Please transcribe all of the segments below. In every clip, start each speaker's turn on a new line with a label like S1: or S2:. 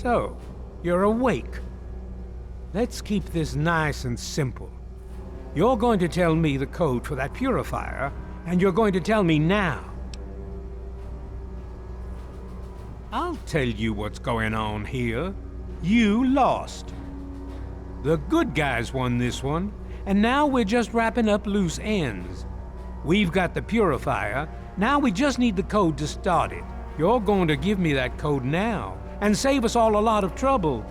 S1: So, you're awake. Let's keep this nice and simple. You're going to tell me the code for that purifier, and you're going to tell me now. I'll tell you what's going on here. You lost. The good guys won this one, and now we're just wrapping up loose ends. We've got the purifier, now we just need the code to start it. You're going to give me that code now, and save us all a lot of trouble.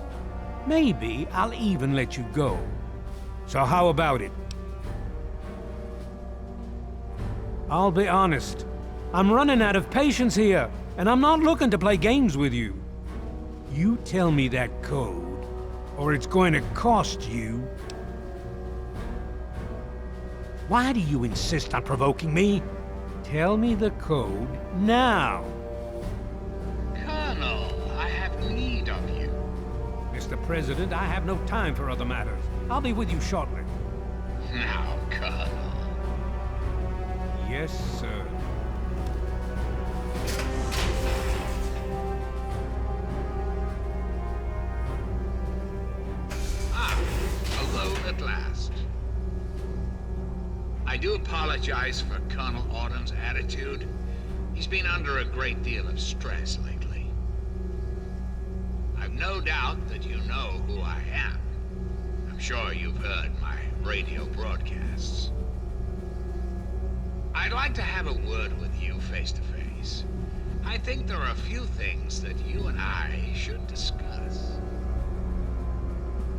S1: Maybe I'll even let you go. So how about it? I'll be honest. I'm running out of patience here, and I'm not looking to play games with you. You tell me that code, or it's going to cost you. Why do you insist on provoking me? Tell me the code now.
S2: Colonel, I have need of you.
S1: Mr. President, I have no time for other matters. I'll be with you shortly.
S2: Now, Colonel.
S1: Yes, sir.
S2: Alone at last. I do apologize for Colonel Auden's attitude. He's been under a great deal of stress lately. I've no doubt that you know who I am. I'm sure you've heard my radio broadcasts. I'd like to have a word with you face to face. I think there are a few things that you and I should discuss.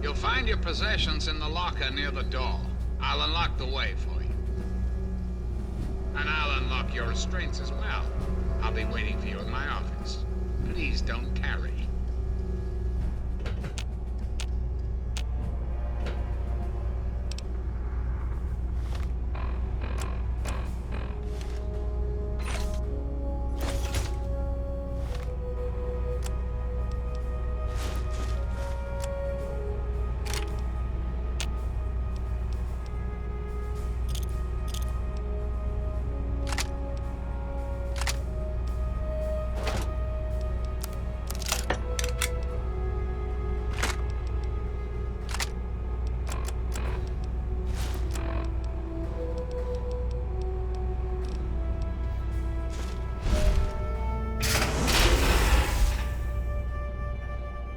S2: You'll find your possessions in the locker near the door. I'll unlock the way for you. And I'll unlock your restraints as well. I'll be waiting for you in my office. Please don't tarry.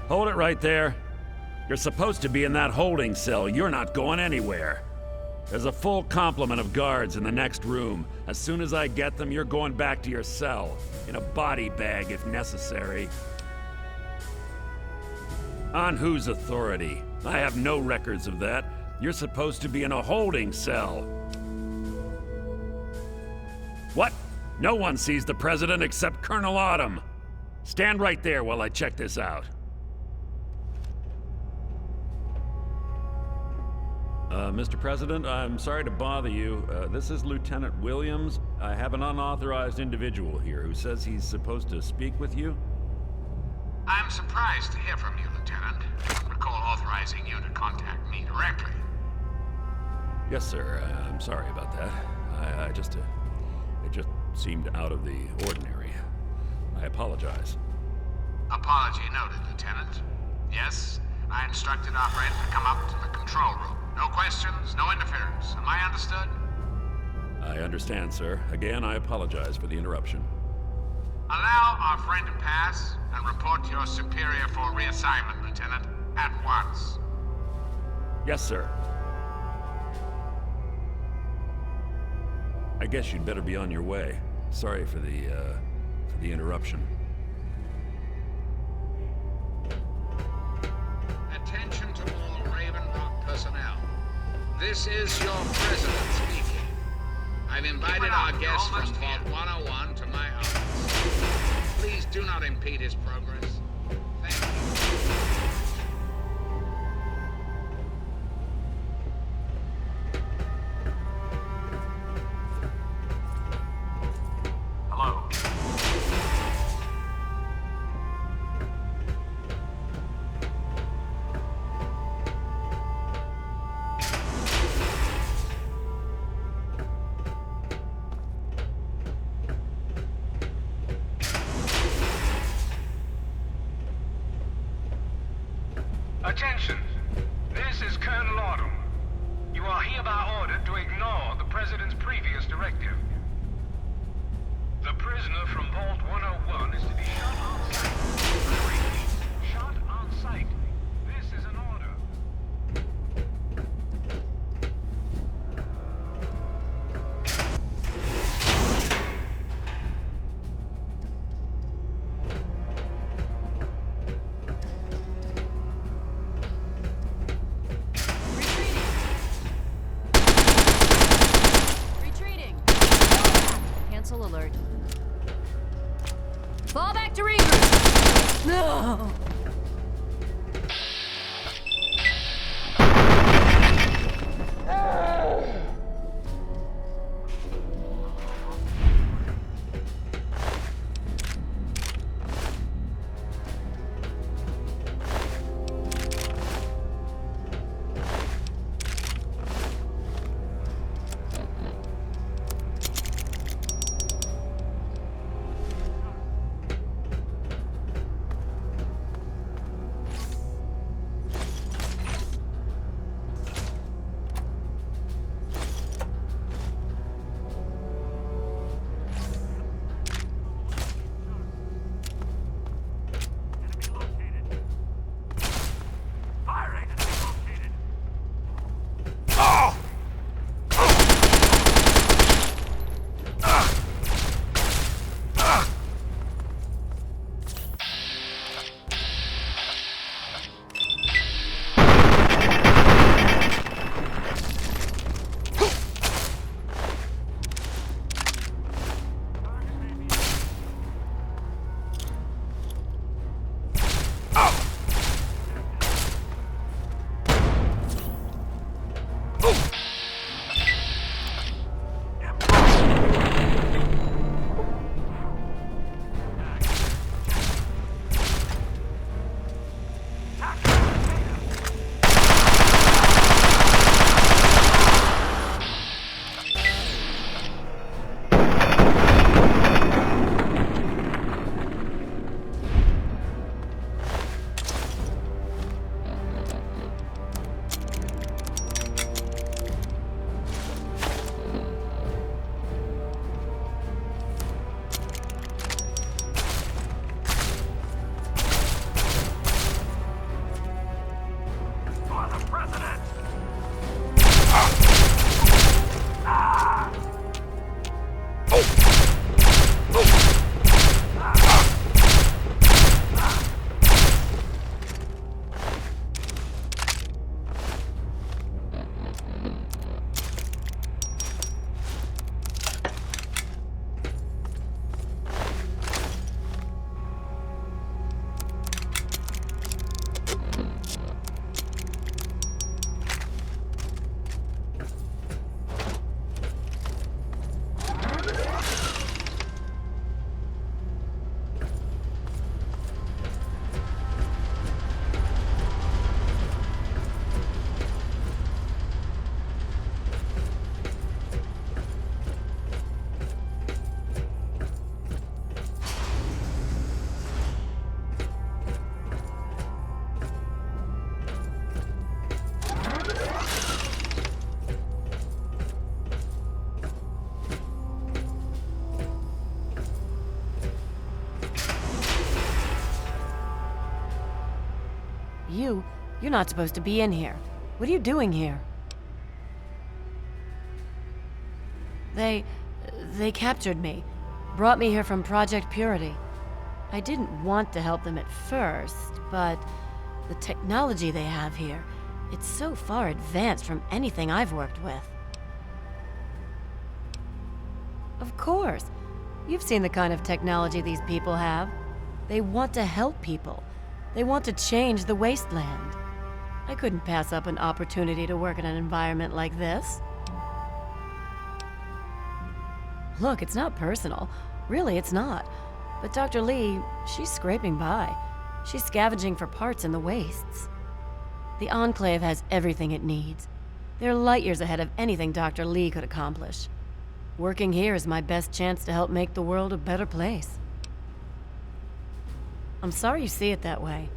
S3: Hold it right there. You're supposed to be in that holding cell. You're not going anywhere. There's a full complement of guards in the next room. As soon as I get them, you're going back to your cell. In a body bag, if necessary. On whose authority? I have no records of that. You're supposed to be in a holding cell. What? No one sees the President except Colonel Autumn. Stand right there while I check this out. Mr. President, I'm sorry to bother you. This is Lieutenant Williams. I have an unauthorized individual here who says he's supposed to speak with you.
S2: I'm surprised to hear from you, Lieutenant. I don't recall authorizing you to contact me directly.
S3: Yes, sir. I'm sorry about that. It just seemed out of the ordinary. I apologize.
S2: Apology noted, Lieutenant. Yes, I instructed our friend to come up to the control room. No questions, no interference. Am I understood?
S3: I understand, sir. Again, I apologize for the interruption.
S2: Allow our friend to pass and report to your superior for reassignment, Lieutenant, at once.
S3: Yes, sir. I guess you'd better be on your way. Sorry for the interruption.
S2: Attention to all Ravenrock personnel. This is your president speaking. I've invited our guest from Vault 101 to my office. Please do not impede his progress. Thank you. Hello.
S4: directive. The prisoner from Vault 101 is to be shot on sight. I repeat, shot on sight. This is an order.
S5: Retreating. Cancel alert. Fall back to regroup. No. You're not supposed to be in here. What are you doing here? They captured me. Brought me here from Project Purity. I didn't want to help them at first, but the technology they have here, it's so far advanced from anything I've worked with. Of course. You've seen the kind of technology these people have. They want to help people. They want to change the wasteland. I couldn't pass up an opportunity to work in an environment like this. Look, it's not personal. Really, it's not. But Dr. Lee, she's scraping by. She's scavenging for parts in the wastes. The Enclave has everything it needs. They're light years ahead of anything Dr. Lee could accomplish. Working here is my best chance to help make the world a better place. I'm sorry you see it that way.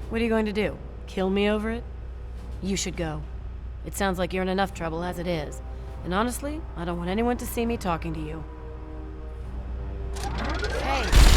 S5: What are you going to do? Kill me over it? You should go. It sounds like you're in enough trouble as it is. And honestly, I don't want anyone to see me talking to you. Hey!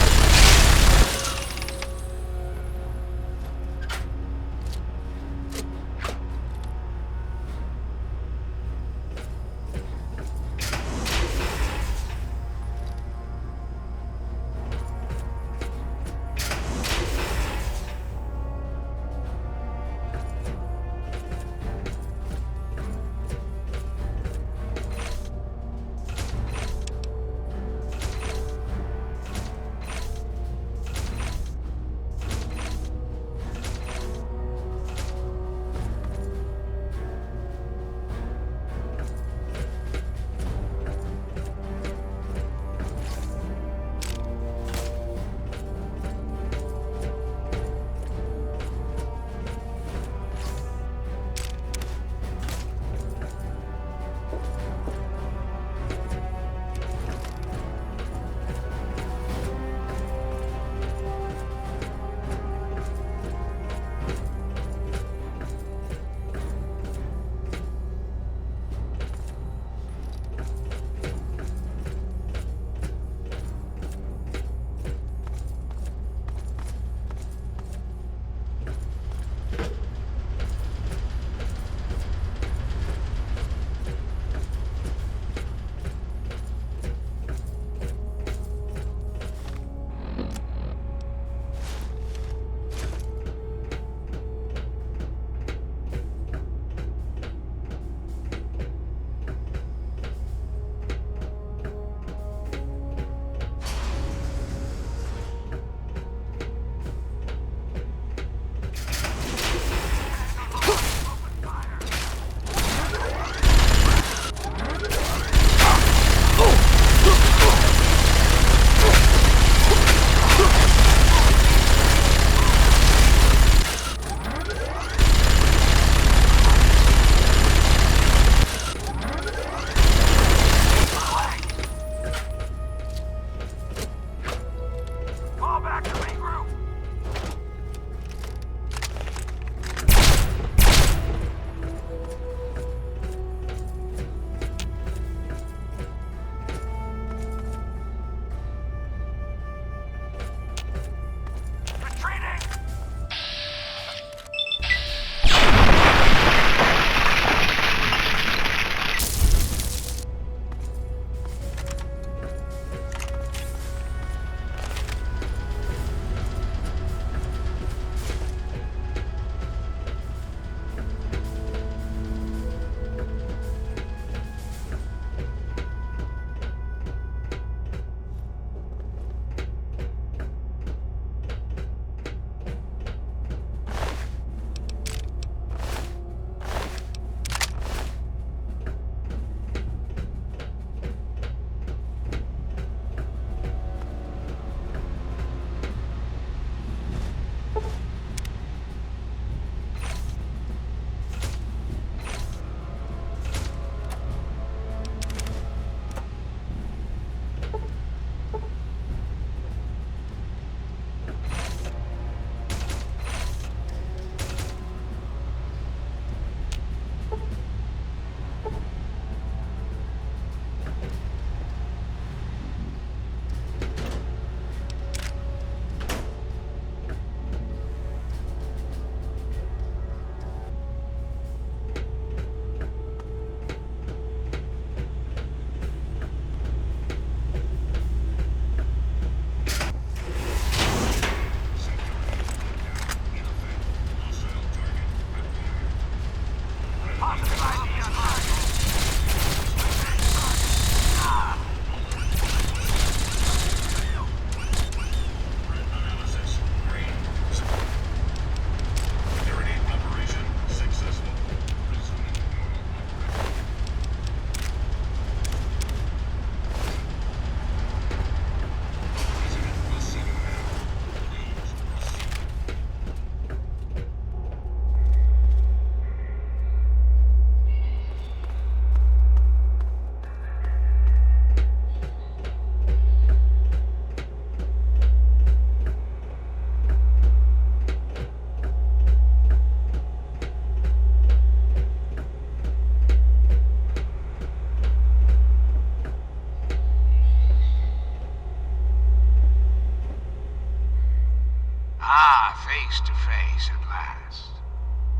S2: face to face at last.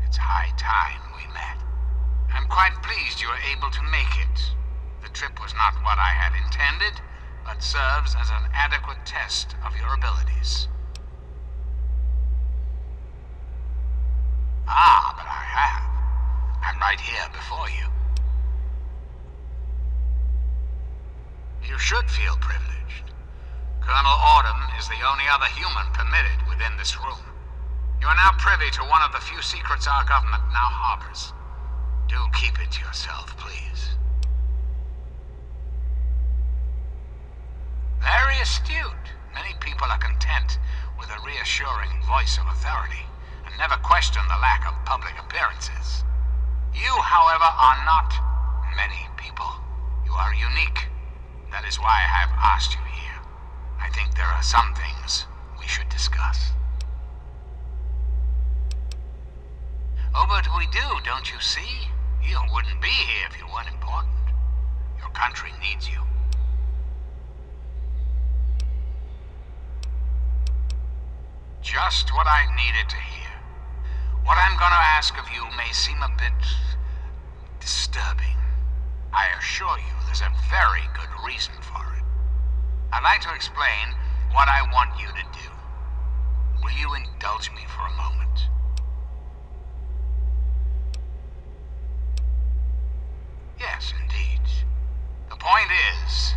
S2: It's high time we met. I'm quite pleased you were able to make it. The trip was not what I had intended, but serves as an adequate test of your abilities. Ah, but I have. I'm right here before you. You should feel privileged. Colonel Autumn is the only other human permitted within this room. You are now privy to one of the few secrets our government now harbors. Do keep it to yourself, please. Very astute. Many people are content with a reassuring voice of authority and never question the lack of public appearances. You, however, are not many people. You are unique. That is why I have asked you here. I think there are some things we should discuss. Oh, but we do, don't you see? You wouldn't be here if you weren't important. Your country needs you. Just what I needed to hear. What I'm gonna ask of you may seem a bit disturbing. I assure you there's a very good reason for it. I'd like to explain what I want you to do. Will you indulge me for a moment? Yes, indeed. The point is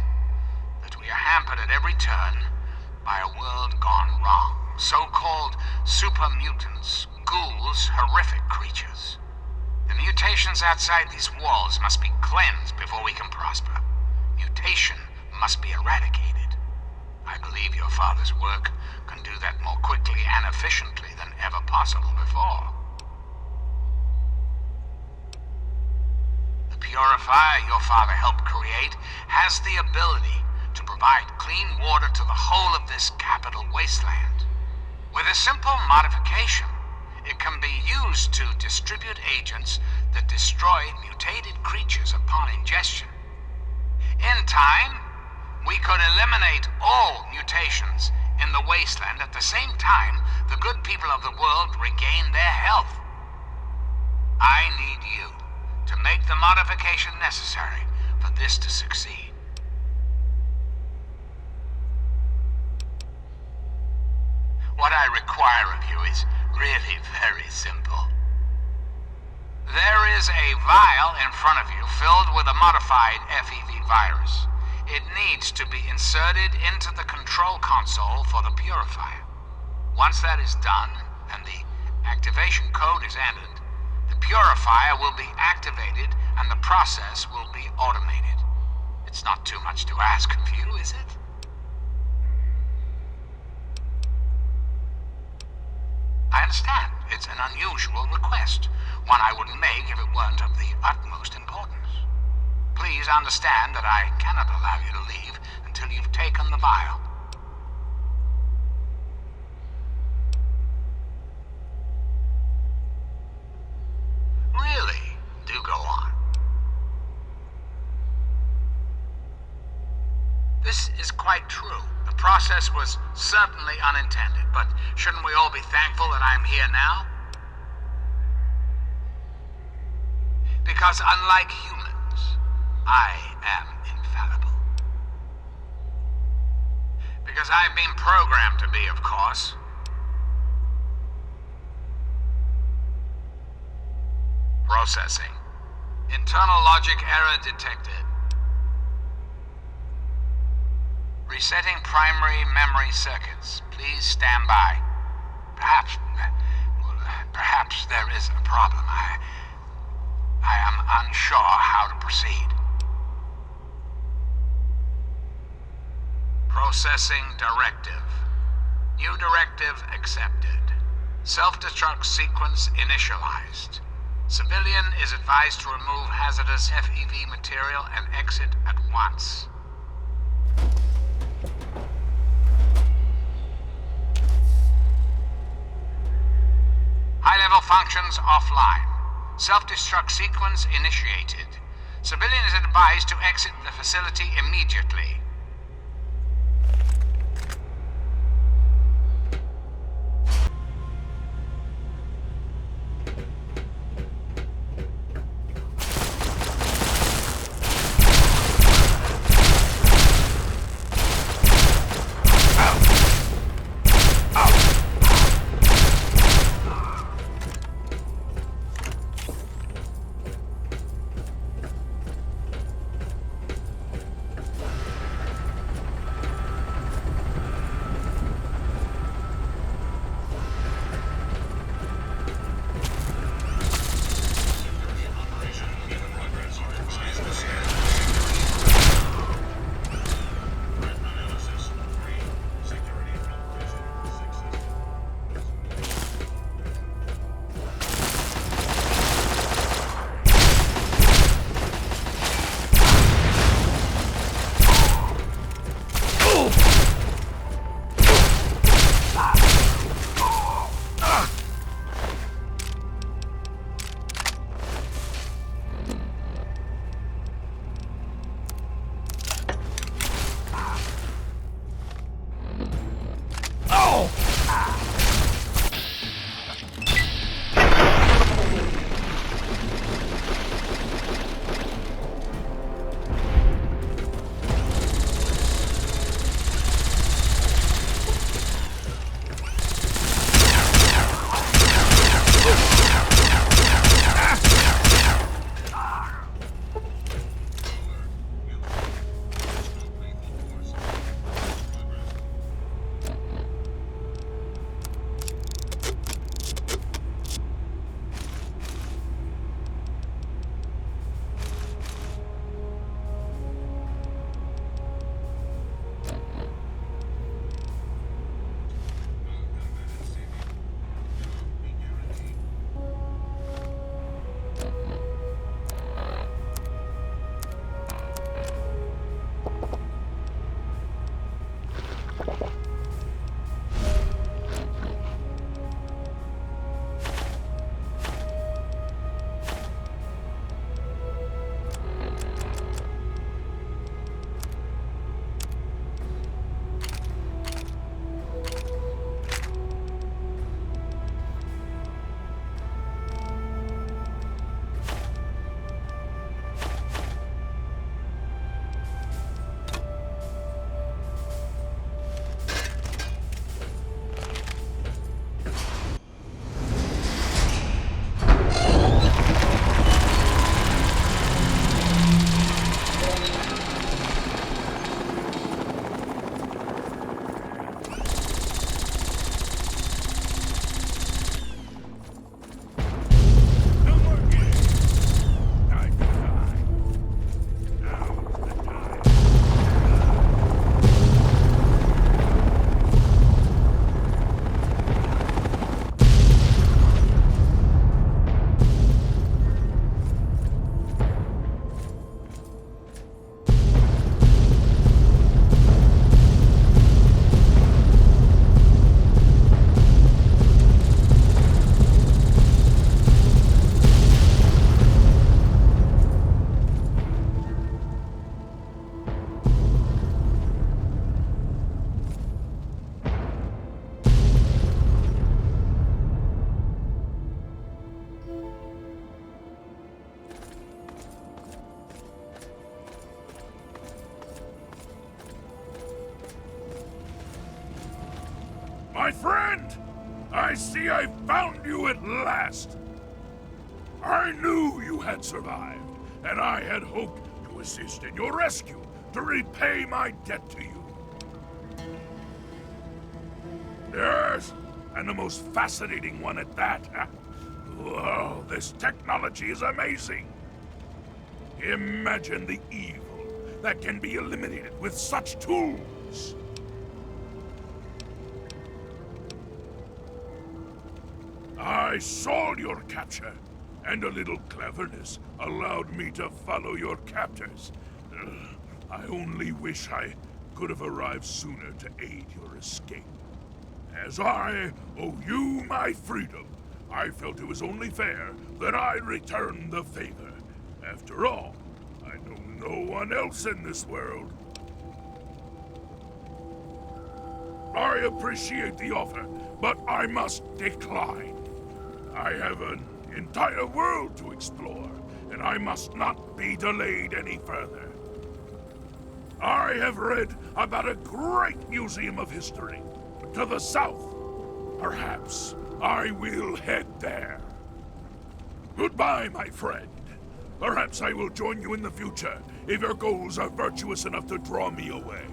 S2: that we are hampered at every turn by a world gone wrong. So-called super mutants, ghouls, horrific creatures. The mutations outside these walls must be cleansed before we can prosper. Mutation must be eradicated. I believe your father's work can do that more quickly and efficiently than ever possible before. The purifier your father helped create has the ability to provide clean water to the whole of this capital wasteland. With a simple modification, it can be used to distribute agents that destroy mutated creatures upon ingestion. In time, we could eliminate all mutations in the wasteland at the same time the good people of the world regain their health. I need you to make the modification necessary for this to succeed. What I require of you is really very simple. There is a vial in front of you filled with a modified FEV virus. It needs to be inserted into the control console for the purifier. Once that is done, and the activation code is entered, the purifier will be activated and the process will be automated. It's not too much to ask of you, is it? I understand. It's an unusual request, one I wouldn't make if it weren't of the utmost importance. Please understand that I cannot allow you to leave until you've taken the vial. Really? Do go on. This is quite true. The process was certainly unintended, but shouldn't we all be thankful that I'm here now? Because unlike humans, I am infallible. Because I've been programmed to be, of course. Processing. Internal logic error detected. Resetting primary memory circuits. Please stand by. Perhaps there is a problem. I am unsure how to proceed. Processing directive. New directive accepted. Self-destruct sequence initialized. Civilian is advised to remove hazardous FEV material and exit at once. High-level functions offline. Self-destruct sequence initiated. Civilian is advised to exit the facility immediately.
S6: My friend! I see I found you at last! I knew you had survived, and I had hoped to assist in your rescue, to repay my debt to you. Yes, and the most fascinating one at that. Whoa, this technology is amazing! Imagine the evil that can be eliminated with such tools! I saw your capture, and a little cleverness allowed me to follow your captors. I only wish I could have arrived sooner to aid your escape. As I owe you my freedom, I felt it was only fair that I return the favor. After all, I know no one else in this world. I appreciate the offer, but I must decline. I have an entire world to explore, and I must not be delayed any further. I have read about a great museum of history to the south. Perhaps I will head there. Goodbye, my friend. Perhaps I will join you in the future if your goals are virtuous enough to draw me away.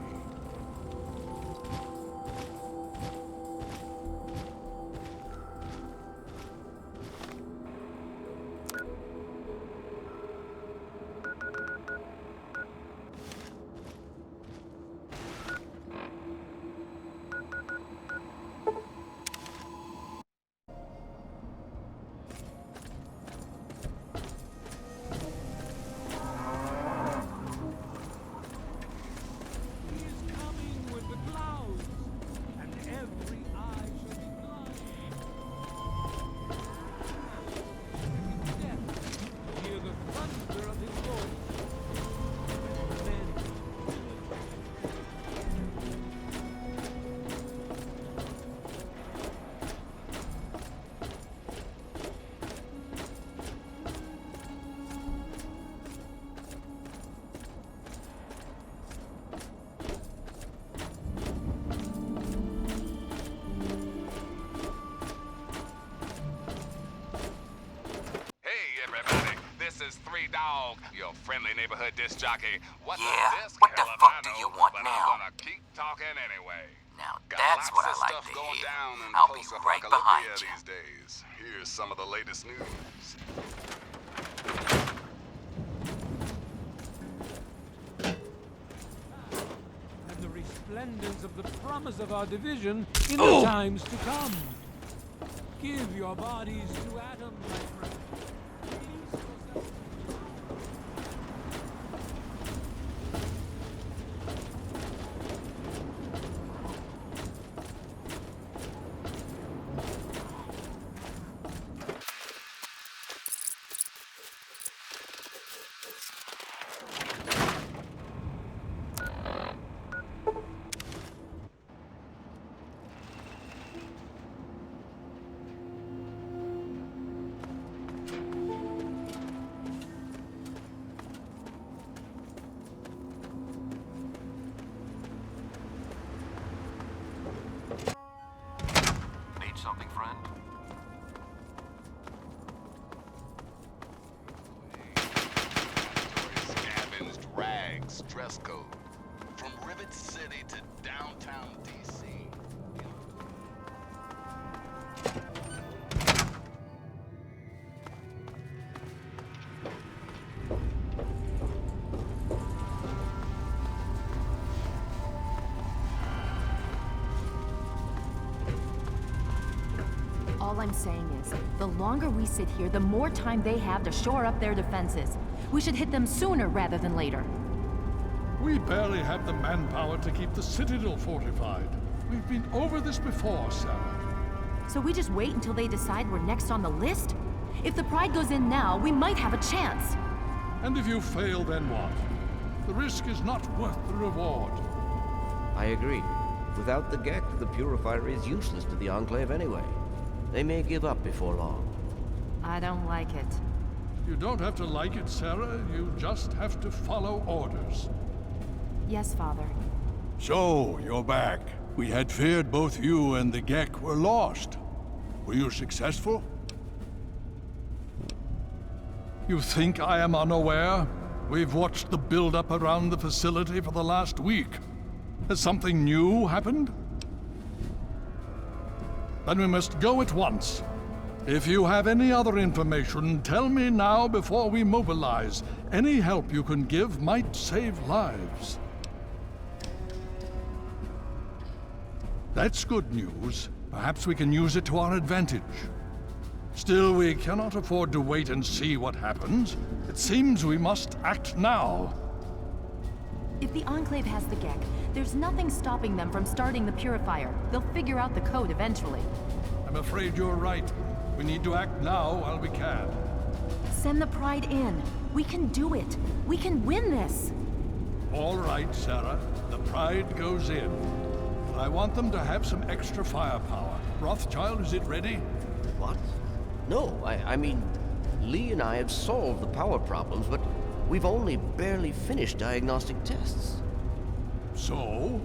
S7: This is 3 Dog, your friendly neighborhood disc jockey. What
S8: the fuck do you want
S7: but
S8: now?
S7: I'm gonna keep talking anyway.
S8: Now
S7: Got
S8: that's
S7: lots
S8: what
S7: of
S8: I like
S7: stuff
S8: to
S7: going
S8: hear.
S7: down in
S8: I'll be right
S7: post-apocalyptia
S8: behind you.
S7: these days. Here's some of the latest news.
S1: And the resplendence of the promise of our division in the times to come. Give your bodies to Adam, my friend.
S8: Something, friend?
S7: Scavenged rags dress code. From Rivet City to downtown DC.
S9: All I'm saying is, the longer we sit here, the more time they have to shore up their defenses. We should hit them sooner rather than later.
S10: We barely have the manpower to keep the Citadel fortified. We've been over this before, Sarah.
S9: So we just wait until they decide we're next on the list? If the Pride goes in now, we might have a chance.
S10: And if you fail, then what? The risk is not worth the reward.
S11: I agree. Without the Gek, the Purifier is useless to the Enclave anyway. They may give up before long.
S9: I don't like it.
S10: You don't have to like it, Sarah. You just have to follow orders.
S9: Yes, Father.
S6: So, you're back.
S10: We had feared both you and the Gek were lost. Were you successful? You think I am unaware? We've watched the build-up around the facility for the last week. Has something new happened? Then we must go at once. If you have any other information, tell me now before we mobilize. Any help you can give might save lives. That's good news. Perhaps we can use it to our advantage. Still, we cannot afford to wait and see what happens. It seems we must act now.
S9: If the Enclave has the Gek, there's nothing stopping them from starting the Purifier. They'll figure out the code eventually.
S10: I'm afraid you're right. We need to act now while we can.
S9: Send the Pride in. We can do it. We can win this.
S10: All right, Sarah. The Pride goes in. But I want them to have some extra firepower. Rothschild, is it ready?
S11: What? No, I mean, Lee and I have solved the power problems, but we've only barely finished diagnostic tests.
S10: So?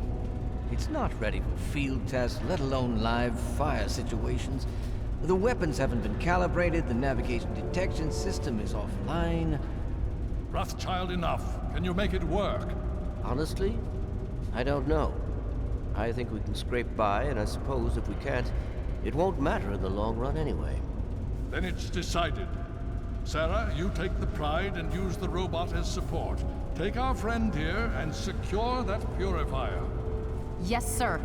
S12: It's not ready for field tests, let alone live fire situations. The weapons haven't been calibrated, the navigation detection system is offline.
S10: Rothschild, enough. Can you make it work?
S11: Honestly, I don't know. I think we can scrape by, and I suppose if we can't, it won't matter in the long run anyway.
S10: Then it's decided. Sarah, you take the Pride and use the robot as support. Take our friend here and secure that purifier.
S9: Yes, sir.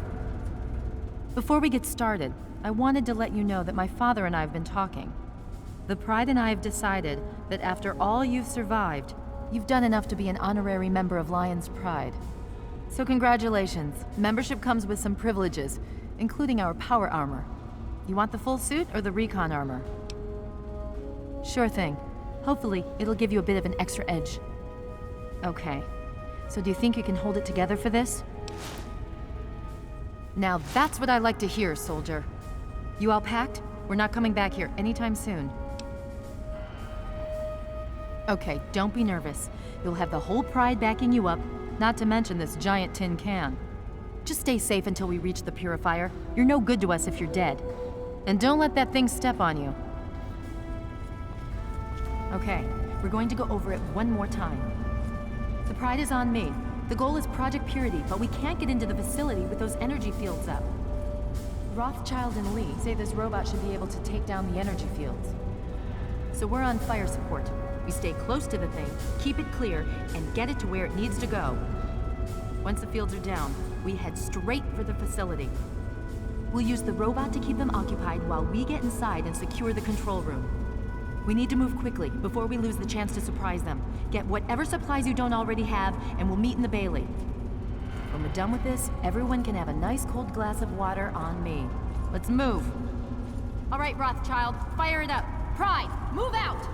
S9: Before we get started, I wanted to let you know that my father and I have been talking. The Pride and I have decided that after all you've survived, you've done enough to be an honorary member of Lion's Pride. So congratulations. Membership comes with some privileges, including our power armor. You want the full suit or the recon armor? Sure thing. Hopefully, it'll give you a bit of an extra edge. Okay. So do you think you can hold it together for this? Now that's what I like to hear, soldier. You all packed? We're not coming back here anytime soon. Okay, don't be nervous. You'll have the whole Pride backing you up, not to mention this giant tin can. Just stay safe until we reach the Purifier. You're no good to us if you're dead. And don't let that thing step on you. Okay, we're going to go over it one more time. The Pride is on me. The goal is Project Purity, but we can't get into the facility with those energy fields up. Rothschild and Lee say this robot should be able to take down the energy fields. So we're on fire support. We stay close to the thing, keep it clear, and get it to where it needs to go. Once the fields are down, we head straight for the facility. We'll use the robot to keep them occupied while we get inside and secure the control room. We need to move quickly before we lose the chance to surprise them. Get whatever supplies you don't already have, and we'll meet in the Bailey. When we're done with this, everyone can have a nice cold glass of water on me. Let's move. All right, Rothschild, fire it up. Pride, move out!